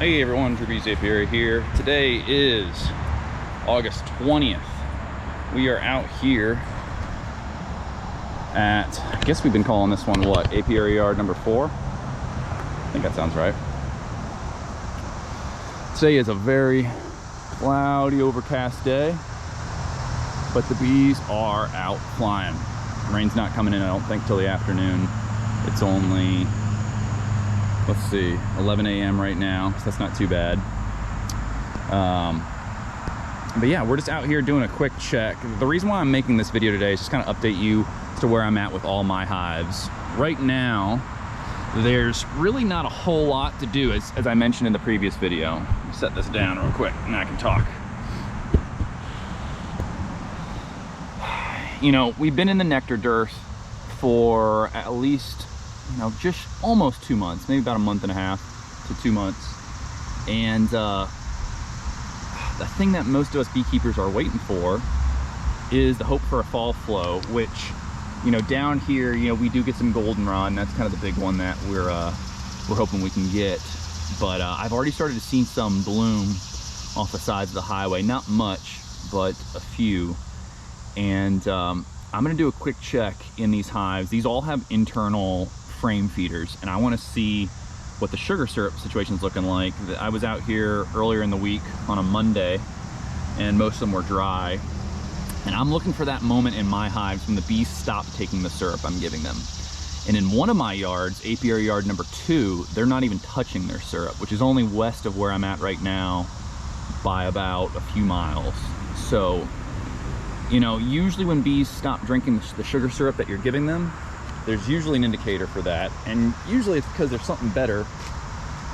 Hey everyone, True Bees Apiary here. Today is August 20th. We are out here at, I guess we've been calling this one what? Apiary yard number 4? I think that sounds right. Today is a very cloudy, overcast day, but the bees are out flying. Rain's not coming in, I don't think, till the afternoon. It's only, let's see, 11 a.m. right now, so that's not too bad. But yeah, we're just out here doing a quick check. The reason why I'm making this video today is just kind of update you as to where I'm at with all my hives. Right now, there's really not a whole lot to do, as I mentioned in the previous video. Let me set this down real quick and I can talk. You know, we've been in the nectar dearth for at least, you know, just almost 2 months, maybe about a month and a half to 2 months. And the thing that most of us beekeepers are waiting for is the hope for a fall flow, which, you know, down here, you know, we do get some goldenrod. That's kind of the big one that we're hoping we can get. But I've already started to see some bloom off the sides of the highway. Not much, but a few. And I'm gonna do a quick check in these hives. These all have internal frame feeders, and I want to see what the sugar syrup situation is looking like. I was out here earlier in the week on a Monday, and most of them were dry. And I'm looking for that moment in my hives when the bees stop taking the syrup I'm giving them. And in one of my yards, apiary yard number 2, they're not even touching their syrup, which is only west of where I'm at right now by about a few miles. So, you know, usually when bees stop drinking the sugar syrup that you're giving them, there's usually an indicator for that. And usually it's because there's something better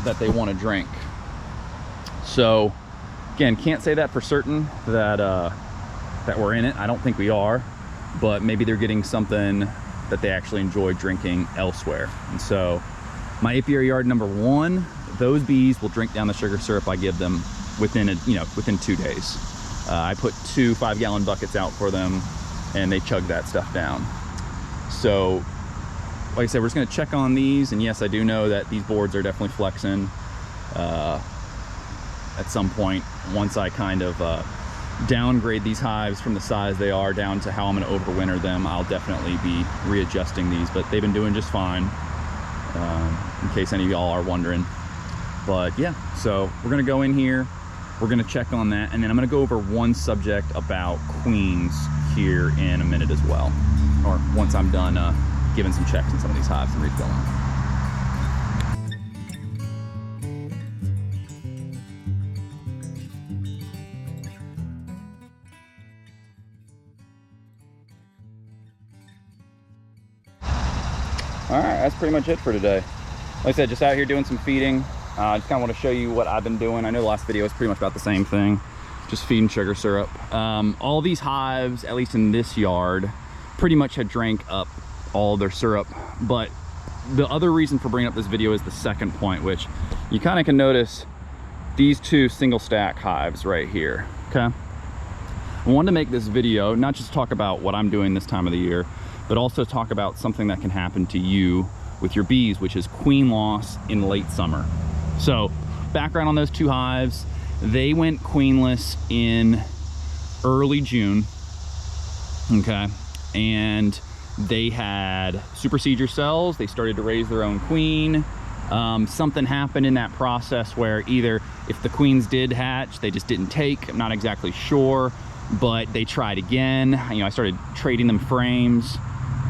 that they want to drink. So, again, can't say that for certain that we're in it. I don't think we are, but maybe they're getting something that they actually enjoy drinking elsewhere. And so, my apiary yard number 1, those bees will drink down the sugar syrup I give them within 2 days. I put 2 5-gallon buckets out for them, and they chug that stuff down. So, like I said, we're just gonna check on these, and yes, I do know that these boards are definitely flexing. At some point, once I kind of downgrade these hives from the size they are down to how I'm gonna overwinter them, I'll definitely be readjusting these, but they've been doing just fine, in case any of y'all are wondering. But yeah, so we're gonna go in here, we're gonna check on that, and then I'm gonna go over one subject about queens here in a minute as well, or once I'm done giving some checks in some of these hives and refilling. All right, that's pretty much it for today. Like I said, just out here doing some feeding. I just kind of want to show you what I've been doing. I know the last video was pretty much about the same thing, just feeding sugar syrup. All these hives, at least in this yard, pretty much had drank up all their syrup. But the other reason for bringing up this video is the second point, which you kind of can notice these 2 single stack hives right here, okay? I wanted to make this video, not just talk about what I'm doing this time of the year, but also talk about something that can happen to you with your bees, which is queen loss in late summer. So, background on those 2 hives, they went queenless in early June, okay? And they had supersedure cells. They started to raise their own queen. Something happened in that process where either if the queens did hatch, they just didn't take. I'm not exactly sure, but they tried again. You know, I started trading them frames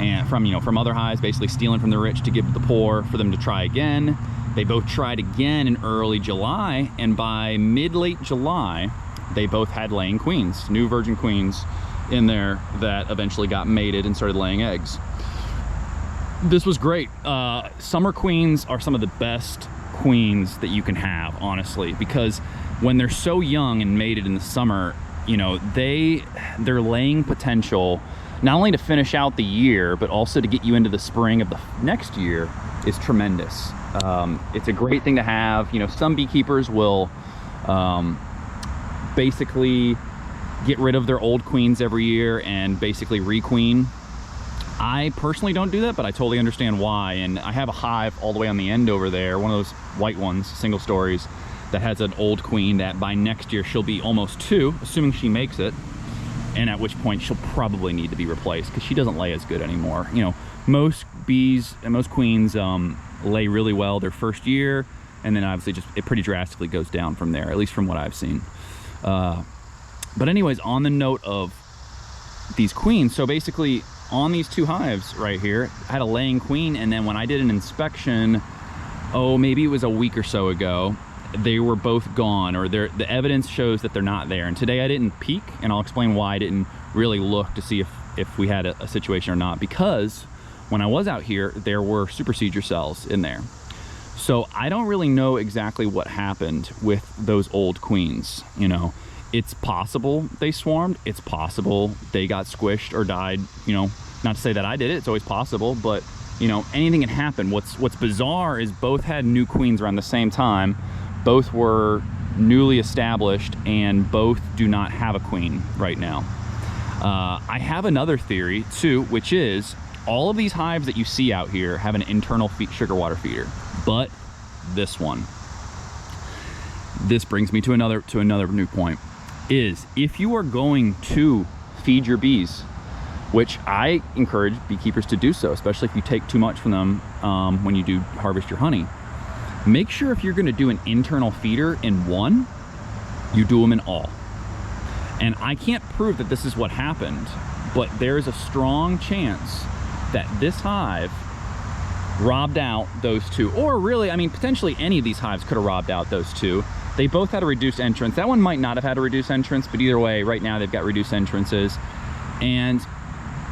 and from other hives, basically stealing from the rich to give the poor for them to try again. They both tried again in early July, and by mid-late July, they both had laying queens, new virgin queens in there that eventually got mated and started laying eggs. This was great. Summer queens are some of the best queens that you can have, honestly, because when they're so young and mated in the summer, you know, their laying potential, not only to finish out the year, but also to get you into the spring of the next year, is tremendous. It's a great thing to have. You know, some beekeepers will basically get rid of their old queens every year and basically requeen. I personally don't do that, but I totally understand why. And I have a hive all the way on the end over there, one of those white ones, single stories, that has an old queen that by next year she'll be almost 2, assuming she makes it, and at which point she'll probably need to be replaced because she doesn't lay as good anymore. You know, most bees and most queens lay really well their first year, and then obviously just it pretty drastically goes down from there, at least from what I've seen. But anyways, on the note of these queens, so basically on these 2 hives right here, I had a laying queen, and then when I did an inspection, maybe it was a week or so ago, they were both gone, or the evidence shows that they're not there. And today I didn't peek, and I'll explain why I didn't really look to see if we had a situation or not, because when I was out here, there were supersedure cells in there. So I don't really know exactly what happened with those old queens. You know, it's possible they swarmed, it's possible they got squished or died. You know, not to say that I did it, it's always possible, but you know, anything can happen. What's bizarre is both had new queens around the same time, both were newly established, and both do not have a queen right now. I have another theory too, which is all of these hives that you see out here have an internal sugar water feeder, but this one. This brings me to another new point, is if you are going to feed your bees, which I encourage beekeepers to do so, especially if you take too much from them when you do harvest your honey, make sure if you're going to do an internal feeder in one, you do them in all. And I can't prove that this is what happened, but there's a strong chance that this hive robbed out those 2, or really, I mean, potentially any of these hives could have robbed out those 2. They both had a reduced entrance. That one might not have had a reduced entrance, but either way, right now they've got reduced entrances. And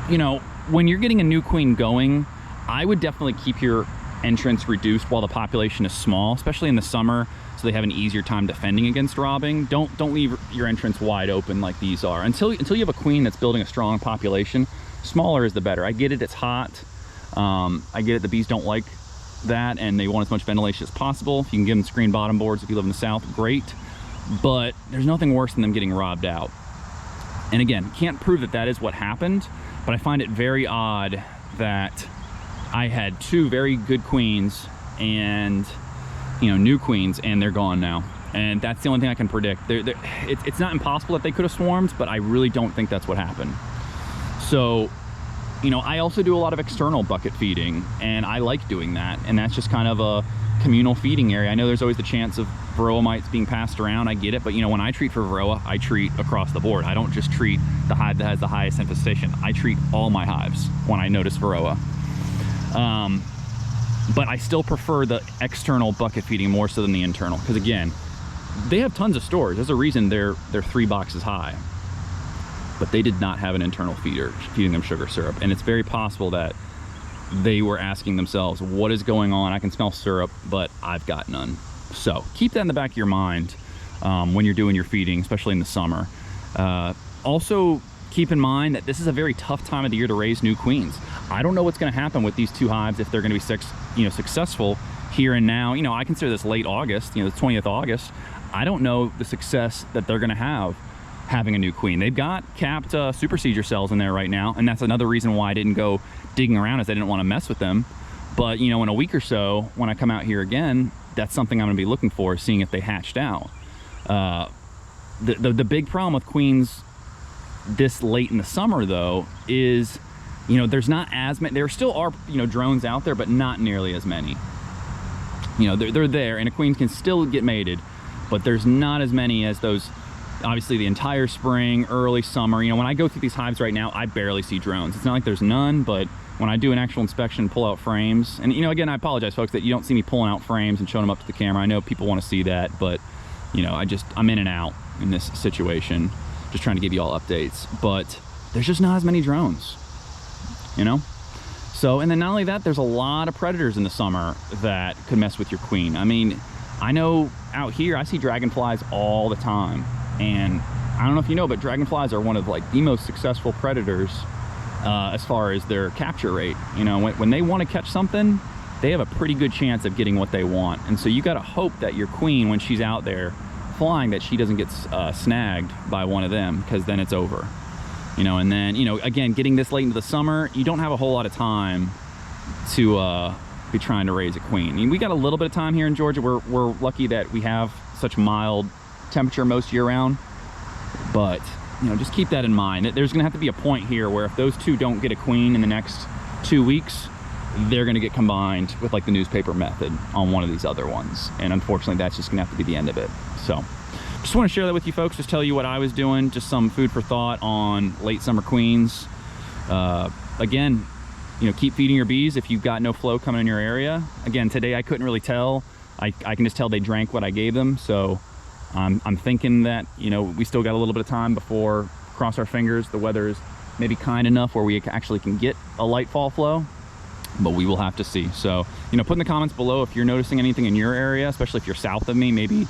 you know, when you're getting a new queen going, I would definitely keep your entrance reduced while the population is small, especially in the summer, so they have an easier time defending against robbing. Don't leave your entrance wide open like these are. Until you have a queen that's building a strong population, smaller is the better. I get it, it's hot. I get it, the bees don't like that, and they want as much ventilation as possible. If you can give them screen bottom boards if you live in the south, great. But there's nothing worse than them getting robbed out. And again, can't prove that that is what happened, but I find it very odd that I had 2 very good queens and, you know, new queens, and they're gone now. And that's the only thing I can predict. It's not impossible that they could have swarmed, but I really don't think that's what happened. So, you know, I also do a lot of external bucket feeding, and I like doing that. And that's just kind of a communal feeding area. I know there's always the chance of varroa mites being passed around, I get it, but you know, when I treat for varroa, I treat across the board. I don't just treat the hive that has the highest infestation. I treat all my hives when I notice varroa. But I still prefer the external bucket feeding more so than the internal, because again, they have tons of stores. There's a reason they're 3 boxes high, but they did not have an internal feeder feeding them sugar syrup. And it's very possible that they were asking themselves, what is going on? I can smell syrup, but I've got none. So keep that in the back of your mind when you're doing your feeding, especially in the summer. Also keep in mind that this is a very tough time of the year to raise new queens. I don't know what's going to happen with these 2 hives, if they're going to be successful here and now. You know, I consider this late August, you know, the 20th August. I don't know the success that they're going to have having a new queen. They've got capped supersedure cells in there right now, and that's another reason why I didn't go digging around, is I didn't want to mess with them. But you know, in a week or so, when I come out here again, that's something I'm going to be looking for, seeing if they hatched out. The big problem with queens this late in the summer, though, is, you know, there's not as many. There still are, you know, drones out there, but not nearly as many. You know, they're there, and a queen can still get mated, but there's not as many as those. Obviously, the entire spring, early summer. You know, when I go through these hives right now, I barely see drones. It's not like there's none, but when I do an actual inspection, pull out frames, and you know, again, I apologize, folks, that you don't see me pulling out frames and showing them up to the camera. I know people want to see that, but you know, I'm in and out in this situation, just trying to give you all updates. But there's just not as many drones, you know. So, and then not only that, there's a lot of predators in the summer that could mess with your queen. I mean, I know out here I see dragonflies all the time, and I don't know if you know, but dragonflies are one of like the most successful predators as far as their capture rate. You know, when they want to catch something, they have a pretty good chance of getting what they want. And so you got to hope that your queen, when she's out there flying, that she doesn't get snagged by one of them, because then it's over. You know, and then, you know, again, getting this late into the summer, you don't have a whole lot of time to be trying to raise a queen. I mean, we got a little bit of time here in Georgia. We're lucky that we have such mild temperature most year round. But, you know, just keep that in mind. There's gonna have to be a point here where if those two don't get a queen in the next 2 weeks, they're gonna get combined with like the newspaper method on one of these other ones. And unfortunately, that's just gonna have to be the end of it. So just want to share that with you folks, just tell you what I was doing, just some food for thought on late summer queens. Again, you know, keep feeding your bees if you've got no flow coming in your area. Again, today I couldn't really tell. I can just tell they drank what I gave them. So I'm thinking that, you know, we still got a little bit of time before, cross our fingers, the weather is maybe kind enough where we actually can get a light fall flow, but we will have to see. So, you know, put in the comments below if you're noticing anything in your area, especially if you're south of me. Maybe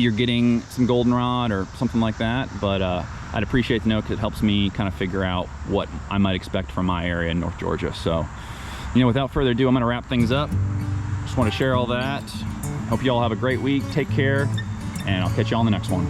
you're getting some goldenrod or something like that, but I'd appreciate to know, because it helps me kind of figure out what I might expect from my area in North Georgia. So, you know, without further ado, I'm gonna wrap things up. Just want to share all that. Hope you all have a great week. Take care, and I'll catch you on the next one.